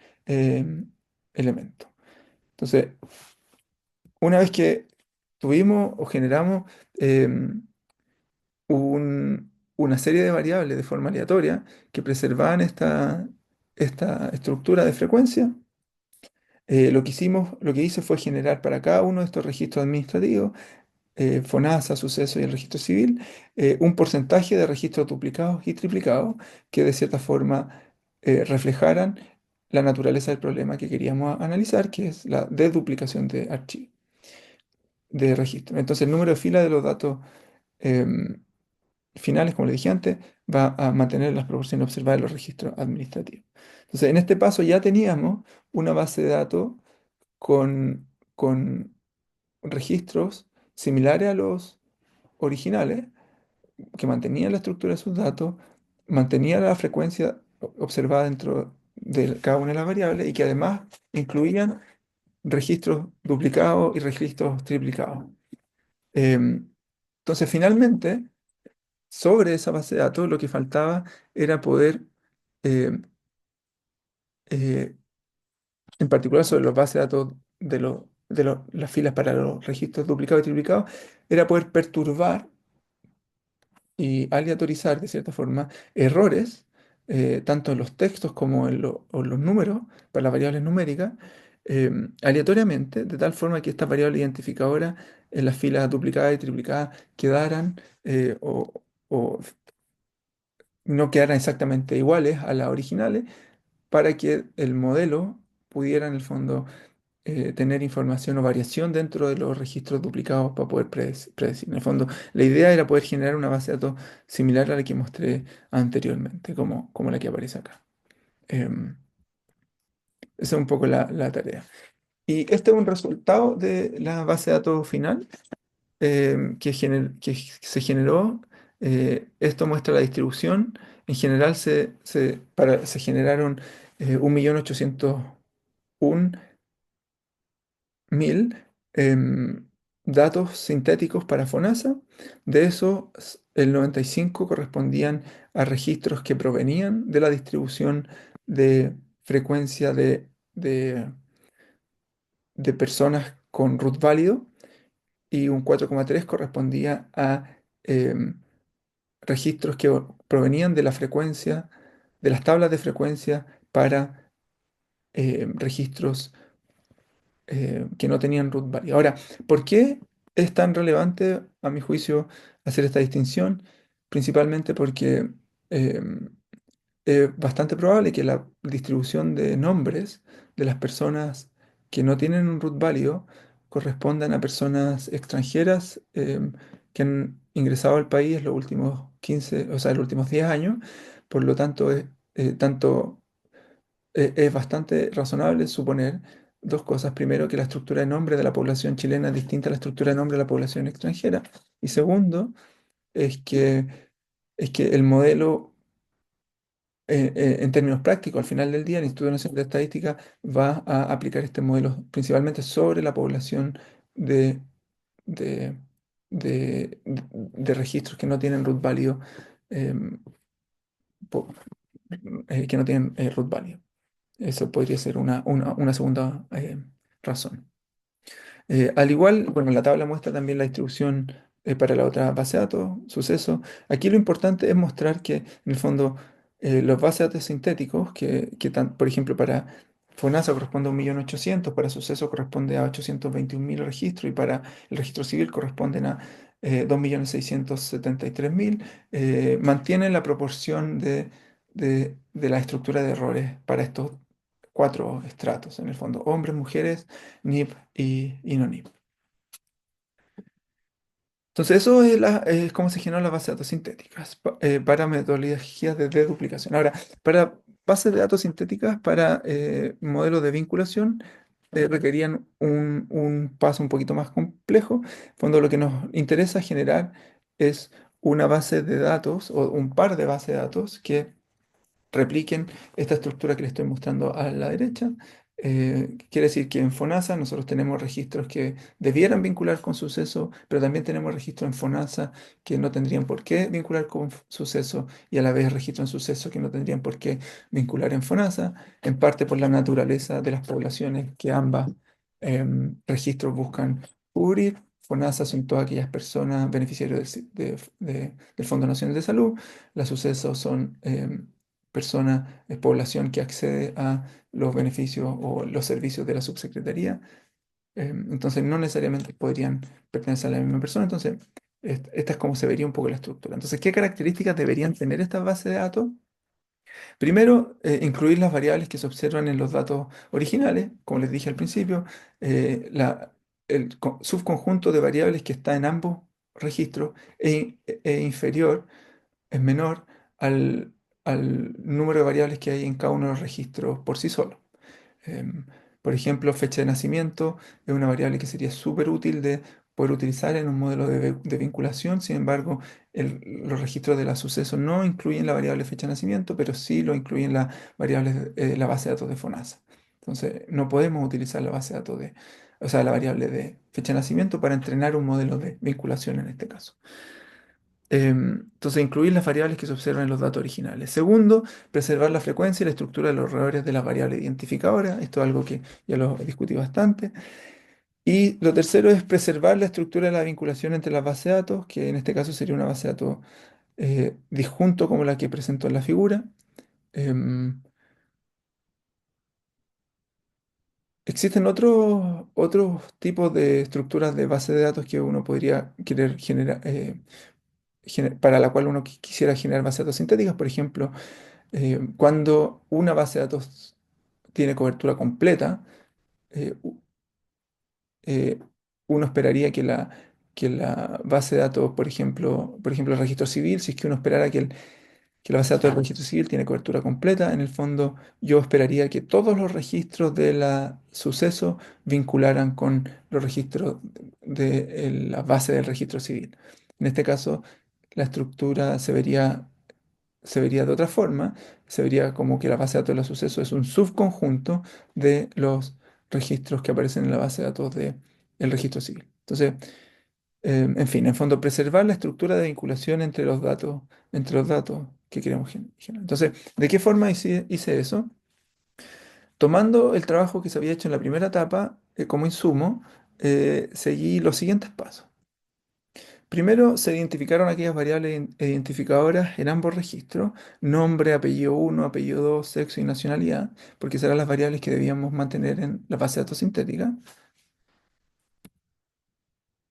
elemento. Entonces, una vez que tuvimos o generamos una serie de variables de forma aleatoria que preservaban esta estructura de frecuencia. Lo que hice fue generar para cada uno de estos registros administrativos, FONASA, suceso y el registro civil, un porcentaje de registros duplicados y triplicados que de cierta forma reflejaran la naturaleza del problema que queríamos analizar, que es la desduplicación de archivos, de registros. Entonces, el número de filas de los datos em, finales, como le dije antes, va a mantener las proporciones observadas en los registros administrativos. Entonces, en este paso ya teníamos una base de datos con registros similares a los originales, que mantenían la estructura de sus datos, mantenían la frecuencia observada dentro de cada una de las variables y que además incluían registros duplicados y registros triplicados. Em, entonces, finalmente, sobre esa base de datos, lo que faltaba era poder, em, eh, en particular sobre las bases de datos las filas para los registros duplicados y triplicados, era poder perturbar y aleatorizar de cierta forma errores, tanto en los textos como o los números, para las variables numéricas, aleatoriamente, de tal forma que estas variables identificadoras en las filas duplicadas y triplicadas quedaran o no quedaran exactamente iguales a las originales, para que el modelo pudiera en el fondo tener información o variación dentro de los registros duplicados para poder predecir. En el fondo, la idea era poder generar una base de datos similar a la que mostré anteriormente, como la que aparece acá. Esa es un poco la tarea. Y este es un resultado de la base de datos final que se generó. Esto muestra la distribución. En general se generaron 1.801.000 datos sintéticos para FONASA. De eso, el 95 correspondían a registros que provenían de la distribución de frecuencia de personas con root válido, y un 4,3 correspondía a em, registros que provenían de la frecuencia, de las tablas de frecuencia para registros que no tenían root value. Ahora, ¿por qué es tan relevante, a mi juicio, hacer esta distinción? Principalmente porque es bastante probable que la distribución de nombres de las personas que no tienen un root válido correspondan a personas extranjeras que han ingresado al país en los últimos 15, o sea, en los últimos 10 años. Por lo tanto, tanto es bastante razonable suponer dos cosas. Primero, que la estructura de nombre de la población chilena es distinta a la estructura de nombre de la población extranjera. Y segundo, es que el modelo, en términos prácticos, al final del día, el Instituto Nacional de Estadística va a aplicar este modelo principalmente sobre la población de, de, de registros que no tienen root válido, em, po- que no tienen root válido. Eso podría ser una segunda razón. Al igual, bueno, la tabla muestra también la distribución para la otra base de datos, suceso. Aquí lo importante es mostrar que, en el fondo, los bases de datos sintéticos, por ejemplo, para FONASA corresponde a 1.800.000, para suceso corresponde a 821.000 registros, y para el registro civil corresponden a 2.673.000, mantienen la proporción de la estructura de errores para estos cuatro estratos, en el fondo: hombres, mujeres, NIP y no NIP. Entonces, eso es cómo se generan las bases de datos sintéticas para metodologías de deduplicación. Ahora, para bases de datos sintéticas, para modelos de vinculación, requerían un paso un poquito más complejo. En fondo, lo que nos interesa generar es una base de datos o un par de bases de datos que repliquen esta estructura que les estoy mostrando a la derecha. Quiere decir que en FONASA nosotros tenemos registros que debieran vincular con suceso, pero también tenemos registros en FONASA que no tendrían por qué vincular con suceso, y a la vez registros en suceso que no tendrían por qué vincular en FONASA, en parte por la naturaleza de las poblaciones que ambas registros buscan cubrir. FONASA son todas aquellas personas beneficiarios del Fondo Nacional de Salud. Las sucesos son personas, población que accede a los beneficios o los servicios de la subsecretaría. Entonces no necesariamente podrían pertenecer a la misma persona. Entonces, esta es como se vería un poco la estructura. Entonces, ¿qué características deberían tener estas bases de datos? Primero, incluir las variables que se observan en los datos originales, como les dije al principio, el subconjunto de variables que está en ambos registros e inferior, es menor al, al número de variables que hay en cada uno de los registros por sí solo. Em, por ejemplo, fecha de nacimiento es una variable que sería súper útil de poder utilizar en un modelo de vinculación. Sin embargo, los registros de los sucesos no incluyen la variable fecha de nacimiento, pero sí lo incluyen la variable, la base de datos de FONASA. Entonces, no podemos utilizar la base de datos o sea, la variable de fecha de nacimiento para entrenar un modelo de vinculación en este caso. Entonces, incluir las variables que se observan en los datos originales. Segundo, preservar la frecuencia y la estructura de los errores de las variables identificadoras. Esto es algo que ya lo discutí bastante. Y lo tercero es preservar la estructura de la vinculación entre las bases de datos, que en este caso sería una base de datos disjunto como la que presento en la figura. Em, Existen otros tipos de estructuras de base de datos que uno podría querer generar, para la cual uno quisiera generar bases de datos sintéticas. Por ejemplo, cuando una base de datos tiene cobertura completa, eh, u- eh, uno esperaría que la base de datos, por ejemplo, el registro civil, si es que uno esperara que la base de datos del registro civil tiene cobertura completa, en el fondo yo esperaría que todos los registros de la suceso vincularan con los registros de la base del registro civil. En este caso, la estructura se vería de otra forma, se vería como que la base de datos de los sucesos es un subconjunto de los registros que aparecen en la base de datos del registro civil. Entonces, en fin, en fondo, preservar la estructura de vinculación entre los datos que queremos generar. Entonces, ¿de qué forma hice eso? Tomando el trabajo que se había hecho en la primera etapa como insumo, seguí los siguientes pasos. Primero, se identificaron aquellas variables identificadoras en ambos registros, nombre, apellido 1, apellido 2, sexo y nacionalidad, porque serán las variables que debíamos mantener en la base de datos sintética.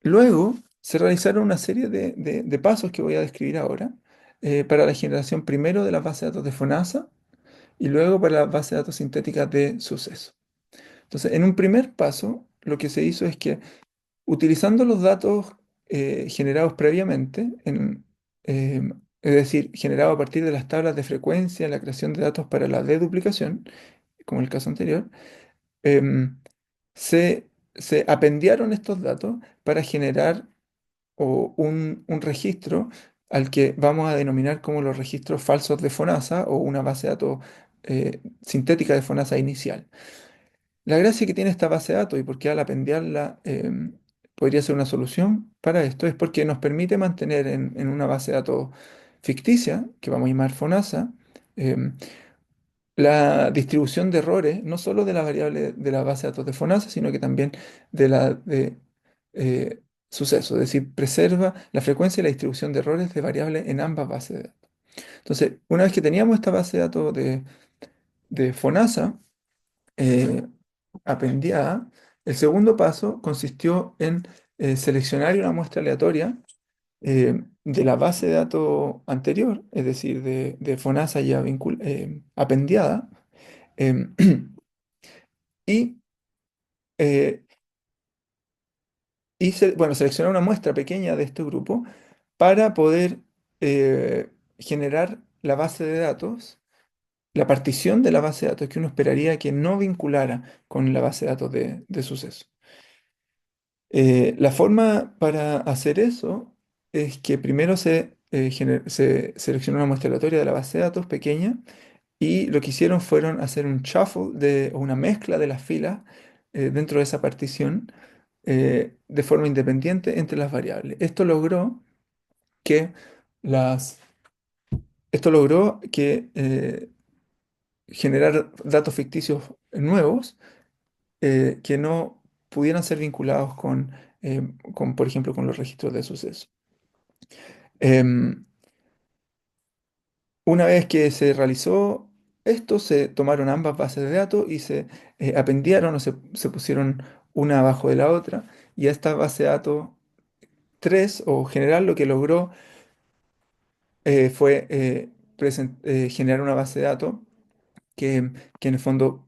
Luego, se realizaron una serie de pasos que voy a describir ahora, para la generación primero de la base de datos de FONASA y luego para la base de datos sintética de suceso. Entonces, en un primer paso, lo que se hizo es que utilizando los datos generados previamente, es decir, generados a partir de las tablas de frecuencia, la creación de datos para la deduplicación, como el caso anterior, em, se apendiaron estos datos para generar un registro al que vamos a denominar como los registros falsos de FONASA o una base de datos sintética de FONASA inicial. La gracia que tiene esta base de datos y por qué al apendiarla podría ser una solución para esto es porque nos permite mantener en una base de datos ficticia, que vamos a llamar FONASA, em, la distribución de errores, no solo de la variable de la base de datos de FONASA, sino que también de la de eh, suceso, es decir, preserva la frecuencia y la distribución de errores de variables en ambas bases de datos. Entonces, una vez que teníamos esta base de datos de FONASA, eh, apendiada, el segundo paso consistió en seleccionar una muestra aleatoria de la base de datos anterior, es decir, de FONASA ya apendiada, em, y, eh, bueno, seleccionar una muestra pequeña de este grupo para poder generar la base de datos, la partición de la base de datos que uno esperaría que no vinculara con la base de datos de suceso. La forma para hacer eso es que primero se seleccionó una muestra aleatoria de la base de datos pequeña y lo que hicieron fueron hacer un shuffle o una mezcla de las filas dentro de esa partición de forma independiente entre las variables. Que las, esto logró que generar datos ficticios nuevos que no pudieran ser vinculados por ejemplo, con los registros de suceso. Em, una vez que se realizó esto, se tomaron ambas bases de datos y se appendieron se pusieron una abajo de la otra, y a esta base de datos 3 o general lo que logró fue generar una base de datos que, que en el fondo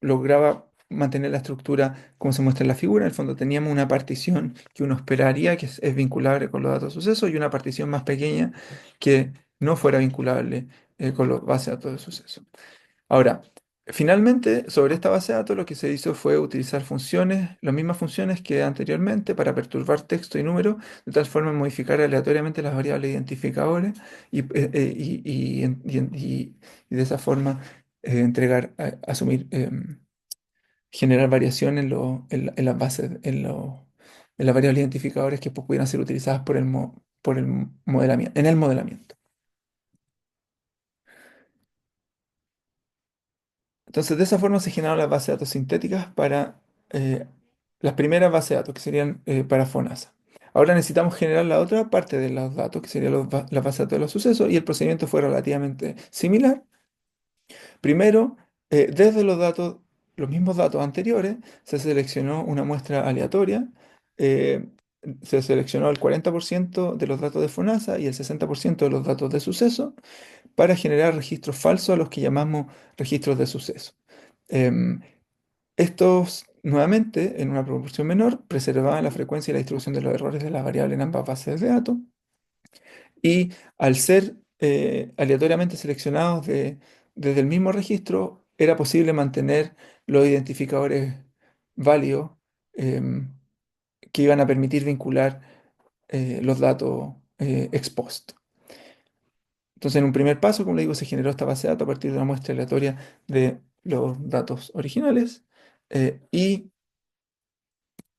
lograba mantener la estructura como se muestra en la figura. En el fondo teníamos una partición que uno esperaría que es vinculable con los datos de suceso, y una partición más pequeña que no fuera vinculable con los bases de datos de suceso. Ahora, finalmente, sobre esta base de datos lo que se hizo fue utilizar funciones, las mismas funciones que anteriormente, para perturbar texto y número, de tal forma de modificar aleatoriamente las variables identificadores y de esa forma generar variación en las bases, en las variables identificadores que pudieran ser utilizadas por el modelamiento, en el modelamiento. Entonces, de esa forma se generaron las bases de datos sintéticas para las primeras bases de datos, que serían para FONASA. Ahora necesitamos generar la otra parte de los datos, que serían las bases de datos de los sucesos, y el procedimiento fue relativamente similar. Primero, desde los mismos datos anteriores, se seleccionó una muestra aleatoria. eh, Se seleccionó el 40% de los datos de FONASA y el 60% de los datos de suceso, para generar registros falsos a los que llamamos registros de suceso. Em, Estos, nuevamente, en una proporción menor, preservaban la frecuencia y la distribución de los errores de la variable en ambas bases de datos, y al ser aleatoriamente seleccionados desde el mismo registro, era posible mantener los identificadores válidos em, que iban a permitir vincular los datos ex post. Entonces, en un primer paso, como le digo, se generó esta base de datos a partir de una muestra aleatoria de los datos originales, y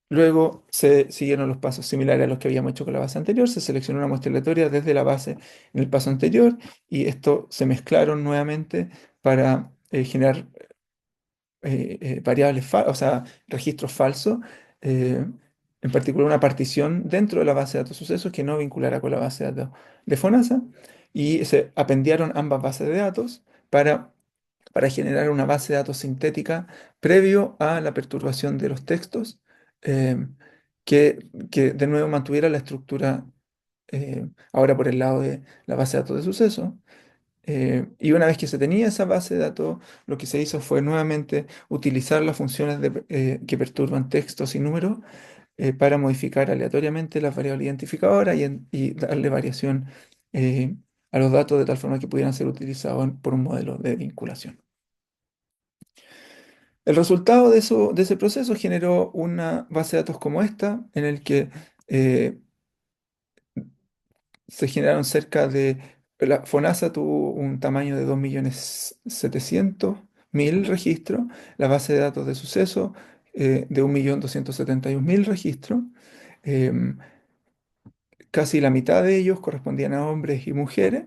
luego se siguieron los pasos similares a los que habíamos hecho con la base anterior. Se seleccionó una muestra aleatoria desde la base en el paso anterior, y esto se mezclaron nuevamente para generar o sea, registros falsos, eh, en particular una partición dentro de la base de datos sucesos que no vinculara con la base de datos de FONASA, y se apendiaron ambas bases de datos para generar una base de datos sintética previo a la perturbación de los textos, eh, que de nuevo mantuviera la estructura ahora por el lado de la base de datos de sucesos. Y una vez que se tenía esa base de datos, lo que se hizo fue nuevamente utilizar las funciones que perturban textos y números para modificar aleatoriamente las variables identificadoras y darle variación eh, a los datos de tal forma que pudieran ser utilizados por un modelo de vinculación. El resultado de ese proceso generó una base de datos como esta, en el que eh, se generaron la FONASA tuvo un tamaño de 2.700.000 registros, la base de datos de suceso de 1.271.000 registros. em, Casi la mitad de ellos correspondían a hombres y mujeres,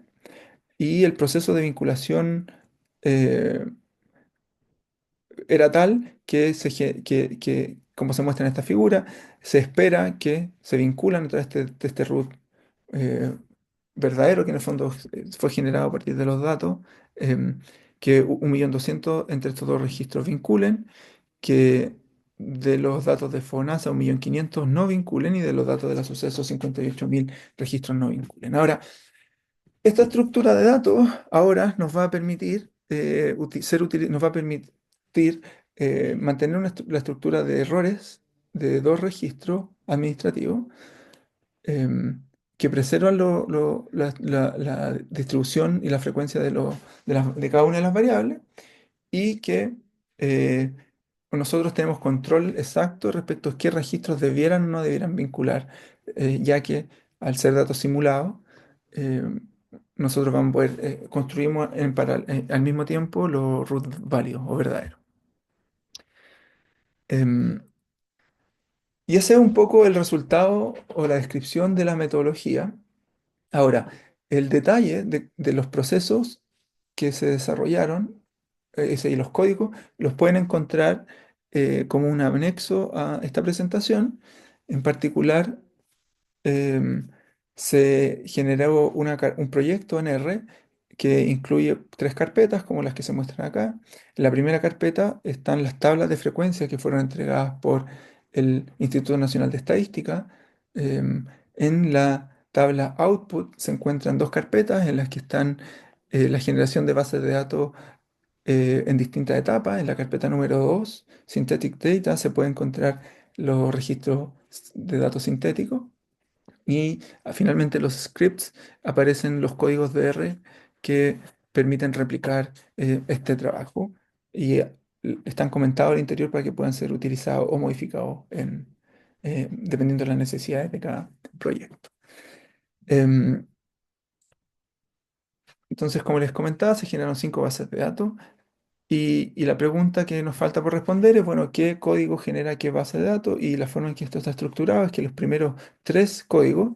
y el proceso de vinculación eh, era tal que, como se muestra en esta figura, se espera que se vinculan a través de este root eh, verdadero, que en el fondo fue generado a partir de los datos, em, que 1.200.000 entre estos dos registros vinculen, que de los datos de FONASA 1.500.000 no vinculen, y de los datos de la suceso 58.000 registros no vinculen. Ahora, esta estructura de datos ahora nos va a permitir, nos va a permitir mantener la estructura de errores de dos registros administrativos, em, que preservan la distribución y la frecuencia de cada una de las variables, y que eh, nosotros tenemos control exacto respecto a qué registros debieran o no debieran vincular, ya que al ser datos simulados, eh, nosotros vamos a poder construimos al mismo tiempo los root válidos o verdaderos. Em, y ese es un poco el resultado o la descripción de la metodología. Ahora, el detalle de los procesos que se desarrollaron, y los códigos, los pueden encontrar como un anexo a esta presentación. En particular, em, se generó un proyecto en R que incluye tres carpetas como las que se muestran acá. En la primera carpeta están las tablas de frecuencia que fueron entregadas por el Instituto Nacional de Estadística. Em, en la tabla output se encuentran dos carpetas en las que están la generación de bases de datos en distintas etapas. En la carpeta número 2, Synthetic Data, se puede encontrar los registros de datos sintéticos. Y finalmente los scripts aparecen los códigos de R que permiten replicar este trabajo y están comentados al interior para que puedan ser utilizados o modificados dependiendo de las necesidades de cada proyecto. Em, entonces, como les comentaba, se generaron cinco bases de datos y la pregunta que nos falta por responder es, bueno, ¿qué código genera qué base de datos? Y la forma en que esto está estructurado es que los primeros tres códigos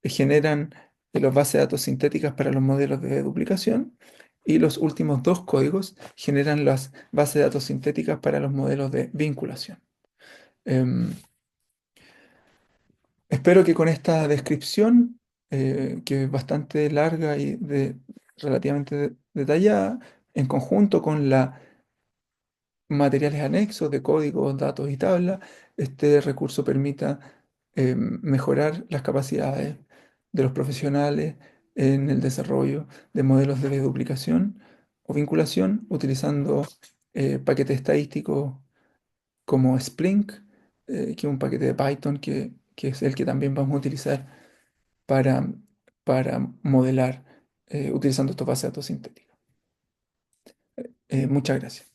generan las bases de datos sintéticas para los modelos de duplicación y los últimos dos códigos generan las bases de datos sintéticas para los modelos de vinculación. Em, Espero que con esta descripción, que es bastante larga y relativamente detallada, en conjunto con la materiales anexos de códigos, datos y tablas, este recurso permita mejorar las capacidades de los profesionales en el desarrollo de modelos de duplicación o vinculación utilizando paquetes estadísticos como Splink, que es un paquete de Python que es el que también vamos a utilizar para, para modelar utilizando estos bases de datos sintéticos. Muchas gracias.